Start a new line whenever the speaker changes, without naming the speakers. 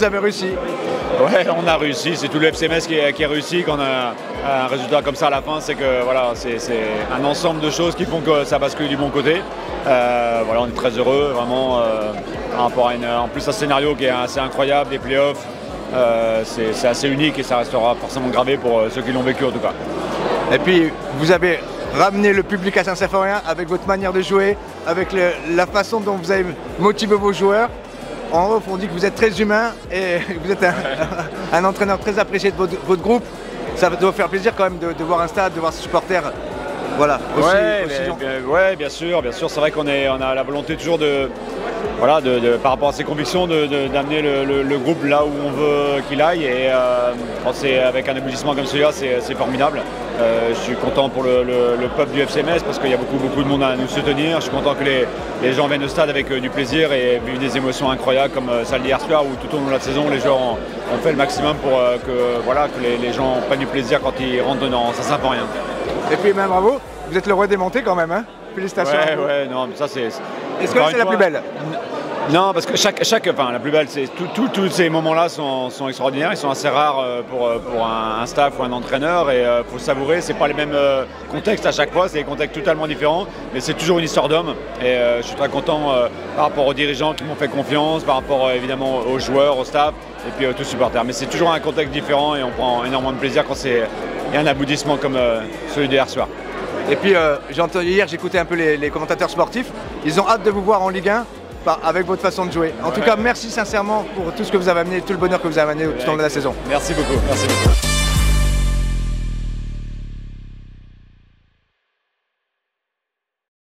avez réussi.
Ouais, on a réussi, c'est tout le FC Metz qui a réussi. Quand on a un résultat comme ça à la fin, c'est que voilà, c'est un ensemble de choses qui font que ça bascule du bon côté. Voilà, on est très heureux, vraiment, par rapport à en plus un scénario qui est assez incroyable, des playoffs. C'est assez unique et ça restera forcément gravé pour ceux qui l'ont vécu en tout cas.
Et puis, vous avez ramené le public à Saint-Symphorien avec votre manière de jouer, avec la façon dont vous avez motivé vos joueurs. En off, on dit que vous êtes très humain et vous êtes un entraîneur très apprécié de votre groupe. Ça doit faire plaisir quand même de voir un stade, de voir ses supporters. Voilà,
ouais, bien sûr. C'est vrai qu'on a la volonté toujours voilà, par rapport à ses convictions, d'amener le groupe là où on veut qu'il aille. Et quand c'est avec un aboutissement comme celui-là, c'est formidable. Je suis content pour le peuple du FC Metz parce qu'il y a beaucoup de monde à nous soutenir. Je suis content que les gens viennent au stade avec du plaisir et vivent des émotions incroyables comme celle d'hier soir où tout au long de la saison, les joueurs ont fait le maximum pour que les gens prennent du plaisir quand ils rentrent dans Saint-Symphorien.
Et puis même bravo, vous êtes le roi des montées quand même, hein. Félicitations.
Ouais, non, mais ça c'est...
Est-ce que c'est la plus belle?
Non, parce que enfin, la plus belle, c'est tous ces moments-là sont extraordinaires, ils sont assez rares pour un staff ou un entraîneur et il faut savourer. C'est pas les mêmes contextes à chaque fois, c'est des contextes totalement différents, mais c'est toujours une histoire d'homme et je suis très content par rapport aux dirigeants qui m'ont fait confiance, par rapport évidemment aux joueurs, au staff et puis tous les supporters. Mais c'est toujours un contexte différent et on prend énormément de plaisir quand il y a un aboutissement comme celui d'hier soir.
Et puis j'ai entendu hier, j'écoutais un peu les commentateurs sportifs, ils ont hâte de vous voir en Ligue 1 avec votre façon de jouer. En tout cas, merci sincèrement pour tout ce que vous avez amené, tout le bonheur que vous avez amené tout au long de la saison.
Merci beaucoup.